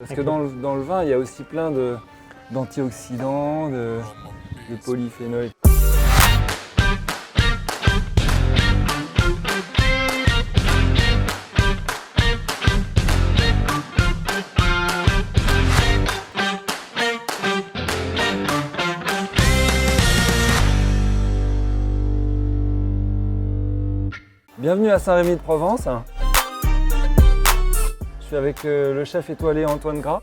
Parce que dans le vin, il y a aussi plein d'antioxydants, de polyphénols. Bienvenue à Saint-Rémy-de-Provence. Je suis avec le chef étoilé Antoine Gras.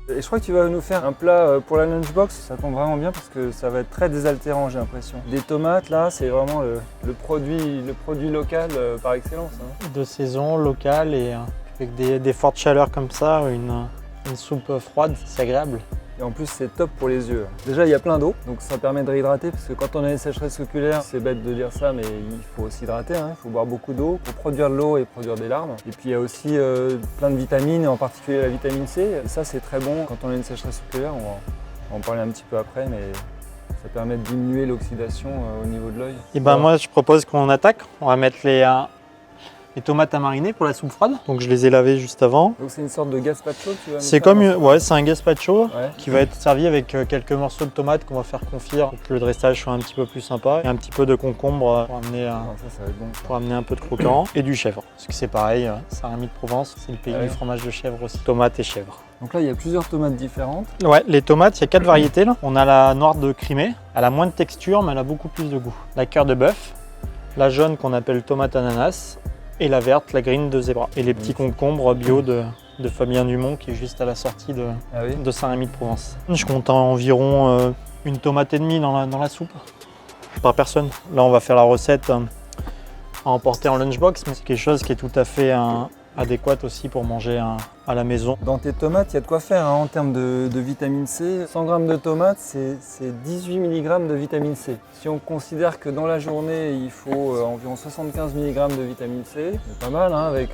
Et je crois que tu vas nous faire un plat pour la lunchbox. Ça tombe vraiment bien parce que ça va être très désaltérant, j'ai l'impression. Des tomates, là, c'est vraiment le produit local par excellence. De saison, local et avec des fortes chaleurs comme ça, une soupe froide, c'est agréable. Et en plus, c'est top pour les yeux. Déjà, il y a plein d'eau, donc ça permet de réhydrater parce que quand on a une sécheresse oculaire, c'est bête de dire ça, mais il faut aussi hydrater. Il faut boire beaucoup d'eau pour produire de l'eau et produire des larmes. Et puis, il y a aussi plein de vitamines, et en particulier la vitamine C. Et ça, c'est très bon quand on a une sécheresse oculaire. On va en parler un petit peu après, mais ça permet de diminuer l'oxydation au niveau de l'œil. Et ben moi, je propose qu'on attaque. On va mettre les tomates à mariner pour la soupe froide. Donc je les ai lavées juste avant. Donc c'est une sorte de gazpacho, tu vois? C'est comme c'est un gazpacho Ouais. qui va être servi avec quelques morceaux de tomates qu'on va faire confire pour que le dressage soit un petit peu plus sympa et un petit peu de concombre pour amener, Ça va être bon, ça. pour amener un peu de croquant et du chèvre. Parce que c'est pareil, Saint-Rémy-de-Provence, c'est le pays du fromage de chèvre aussi. Tomates et chèvre. Donc là, il y a plusieurs tomates différentes. Ouais, les tomates, il y a 4 variétés là. On a la noire de Crimée, elle a moins de texture mais elle a beaucoup plus de goût. La cœur de bœuf, la jaune qu'on appelle tomate ananas et la verte, la green de zébra. Et les petits concombres bio de Fabien Dumont qui est juste à la sortie de Saint-Rémy-de-Provence. Je compte environ une tomate et demie dans la soupe par personne. Là, on va faire la recette à emporter en lunchbox, mais c'est quelque chose qui est tout à fait adéquat aussi pour manger à la maison. Dans tes tomates, il y a de quoi faire en termes de vitamine C. 100 g de tomates, c'est 18 mg de vitamine C. Si on considère que dans la journée, il faut environ 75 mg de vitamine C, c'est pas mal, avec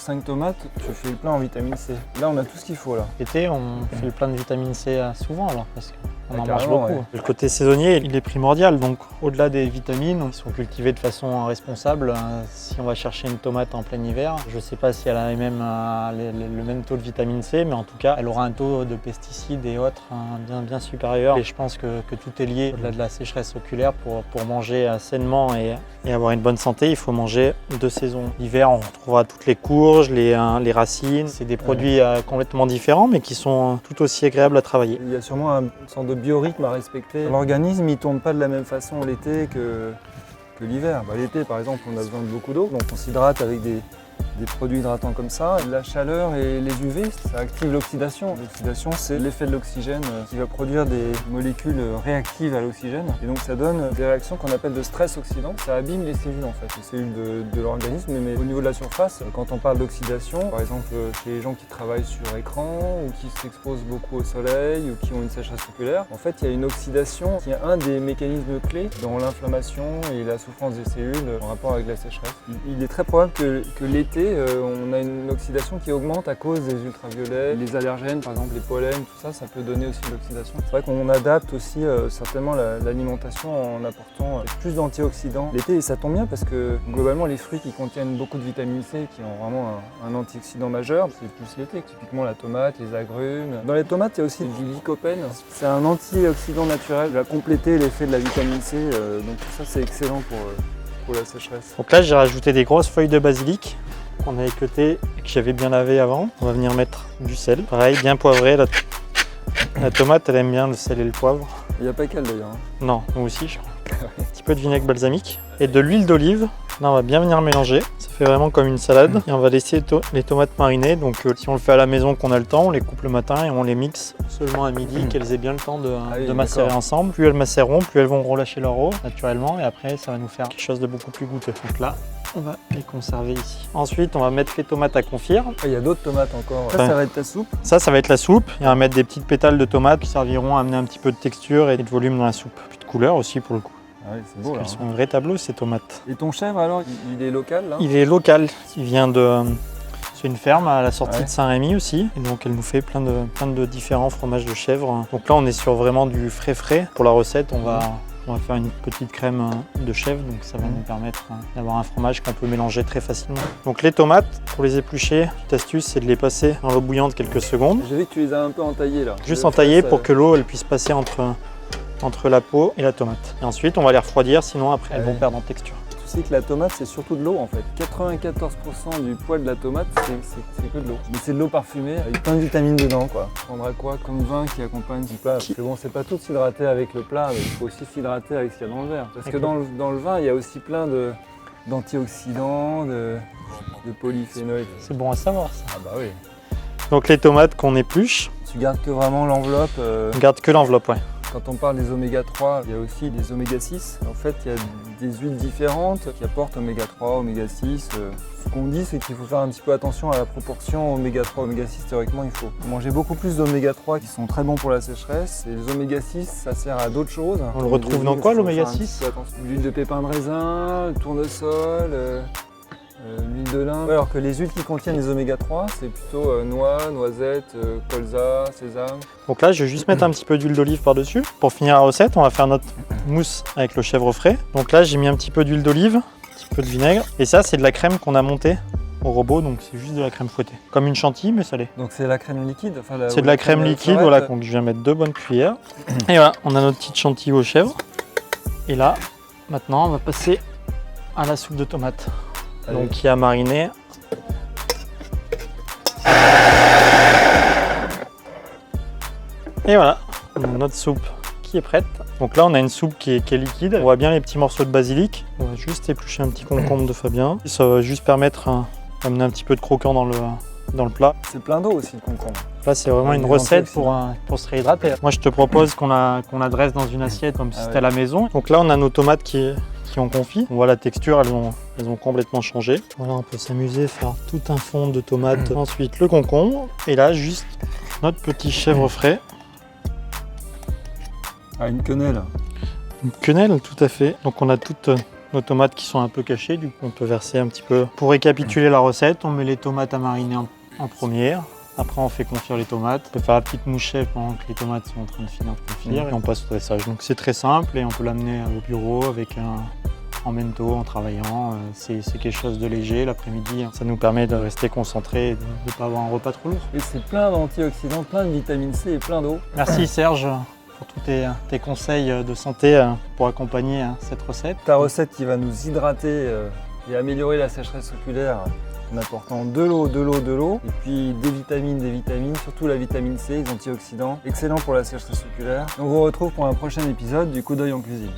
5 tomates, tu fais le plein en vitamine C. Là, on a tout ce qu'il faut là. L'été, on fait le plein de vitamine C souvent alors, parce qu'on en mange carrément, beaucoup. ouais. Le côté saisonnier, il est primordial, donc au-delà des vitamines, ils sont cultivés de façon responsable. Si on va chercher une tomate en plein hiver, je ne sais pas si elle a le même taux de vitamine C, mais en tout cas, elle aura un taux de pesticides et autres bien supérieur. Et je pense que tout est lié au-delà de la sécheresse oculaire. Pour manger sainement et avoir une bonne santé, il faut manger de saison. L'hiver, on retrouvera toutes les courges, les racines. C'est des produits complètement différents, mais qui sont tout aussi agréables à travailler. Il y a sûrement une sorte de biorhythme à respecter. L'organisme, il ne tourne pas de la même façon l'été que l'hiver. L'été, par exemple, on a besoin de beaucoup d'eau, donc on s'hydrate avec des produits hydratants comme ça. La chaleur et les UV, ça active l'oxydation. L'oxydation, c'est l'effet de l'oxygène qui va produire des molécules réactives à l'oxygène. Et donc ça donne des réactions qu'on appelle de stress oxydant. Ça abîme les cellules en fait, les cellules de l'organisme. Mais au niveau de la surface, quand on parle d'oxydation, par exemple chez les gens qui travaillent sur écran ou qui s'exposent beaucoup au soleil ou qui ont une sécheresse oculaire, en fait il y a une oxydation qui est un des mécanismes clés dans l'inflammation et la souffrance des cellules en rapport avec la sécheresse. Il est très probable que l'été, on a une oxydation qui augmente à cause des ultraviolets, les allergènes, par exemple les pollens, tout ça, ça peut donner aussi de l'oxydation. C'est vrai qu'on adapte aussi certainement l'alimentation en apportant plus d'antioxydants l'été, et ça tombe bien parce que globalement les fruits qui contiennent beaucoup de vitamine C, qui ont vraiment un antioxydant majeur, c'est plus l'été, typiquement la tomate, les agrumes. Dans les tomates, il y a aussi du lycopène, c'est un antioxydant naturel qui va compléter l'effet de la vitamine C, donc tout ça c'est excellent pour la sécheresse. Donc là, j'ai rajouté des grosses feuilles de basilic qu'on a équeutées et que j'avais bien lavé avant. On va venir mettre du sel. Pareil, bien poivré. La tomate, elle aime bien le sel et le poivre. Il n'y a pas qu'elle d'ailleurs. Non, nous aussi, je crois. Un petit peu de vinaigre balsamique et de l'huile d'olive. Là, on va bien venir mélanger. Ça fait vraiment comme une salade. Et on va laisser les tomates mariner. Donc, si on le fait à la maison, qu'on a le temps, on les coupe le matin et on les mixe seulement à midi, qu'elles aient bien le temps de macérer ensemble. Plus elles macéreront, plus elles vont relâcher leur eau naturellement. Et après, ça va nous faire quelque chose de beaucoup plus goûteux. Donc là, on va les conserver ici. Ensuite, on va mettre les tomates à confire. Il y a d'autres tomates encore. Ça va être ta soupe. Ça va être la soupe. Et on va mettre des petites pétales de tomates qui serviront à amener un petit peu de texture et de volume dans la soupe. Puis de couleur aussi pour le coup. Ah oui, c'est beau là. Elles sont un vrai tableau ces tomates. Et ton chèvre alors, il est local là? Il est local. Il vient de... C'est une ferme à la sortie de Saint-Rémy aussi. Et donc elle nous fait plein de différents fromages de chèvre. Donc là, on est sur vraiment du frais. Pour la recette, on on va faire une petite crème de chèvre, donc ça va nous permettre d'avoir un fromage qu'on peut mélanger très facilement. Donc les tomates, pour les éplucher, petite astuce, c'est de les passer dans l'eau bouillante quelques secondes. J'ai vu que tu les as un peu entaillés là. Juste entailler pour que l'eau elle puisse passer entre la peau et la tomate. Et ensuite, on va les refroidir, sinon après elles vont perdre en texture. Tu sais que la tomate, c'est surtout de l'eau en fait. 94% du poids de la tomate, c'est que de l'eau. Mais c'est de l'eau parfumée avec plein de vitamines dedans quoi. Tu prendras quoi comme vin qui accompagne ce plat? Parce que bon, c'est pas tout de s'hydrater avec le plat, mais il faut aussi s'hydrater avec ce qu'il y a dans le verre. Parce que dans le vin, il y a aussi plein d'antioxydants, de polyphénols. C'est bon à savoir ça. Ah bah oui. Donc les tomates qu'on épluche, Tu gardes que vraiment l'enveloppe. on garde que l'enveloppe, ouais. Quand on parle des oméga 3, il y a aussi des oméga 6. En fait, il y a des huiles différentes qui apportent oméga 3, oméga 6. Ce qu'on dit, c'est qu'il faut faire un petit peu attention à la proportion oméga 3, oméga 6. Théoriquement, il faut manger beaucoup plus d'oméga 3 qui sont très bons pour la sécheresse. Et les oméga 6, ça sert à d'autres choses. On le retrouve dans quoi l'oméga 6? L'huile de pépin de raisin, le tournesol, l'huile de lin. Alors que les huiles qui contiennent les oméga 3, c'est plutôt noix, noisettes, colza, sésame. Donc là, je vais juste mettre un petit peu d'huile d'olive par-dessus. Pour finir la recette, on va faire notre mousse avec le chèvre frais. Donc là, j'ai mis un petit peu d'huile d'olive, un petit peu de vinaigre. Et ça, c'est de la crème qu'on a montée au robot, donc c'est juste de la crème fouettée. Comme une chantilly, mais salée. Donc c'est la crème liquide. C'est de la crème liquide, voilà, donc je viens mettre 2 bonnes cuillères. Et voilà, on a notre petite chantilly aux chèvres. Et là, maintenant, on va passer à la soupe de tomates. Allez. Donc qui a mariné. Et voilà, on a notre soupe qui est prête. Donc là on a une soupe qui est liquide. On voit bien les petits morceaux de basilic. On va juste éplucher un petit concombre de Fabien. Ça va juste permettre d'amener un petit peu de croquant dans le plat. C'est plein d'eau aussi le concombre. Là c'est vraiment une recette pour se réhydrater. Moi je te propose qu'on la dresse dans une assiette comme si c'était à la maison. Donc là on a nos tomates qui ont confit. On voit la texture, elles ont complètement changé. Voilà, on peut s'amuser, faire tout un fond de tomates. Ensuite le concombre. Et là juste notre petit chèvre frais. Ah, une quenelle. Une quenelle, tout à fait. Donc on a toutes nos tomates qui sont un peu cachées, du coup on peut verser un petit peu. Pour récapituler la recette, on met les tomates à mariner en première. Après on fait confire les tomates. On peut faire la petite mousse chèvre pendant que les tomates sont en train de finir de confire et on passe au dressage. Donc c'est très simple et on peut l'amener au bureau avec en mento, en travaillant. C'est quelque chose de léger l'après-midi. Ça nous permet de rester concentré et de ne pas avoir un repas trop lourd. Et c'est plein d'antioxydants, plein de vitamine C et plein d'eau. Merci Serge pour tous tes conseils de santé pour accompagner cette recette. Ta recette qui va nous hydrater et améliorer la sécheresse oculaire en apportant de l'eau, et puis des vitamines, surtout la vitamine C, les antioxydants, excellent pour la sécheresse oculaire. On vous retrouve pour un prochain épisode du Coup d'œil en cuisine.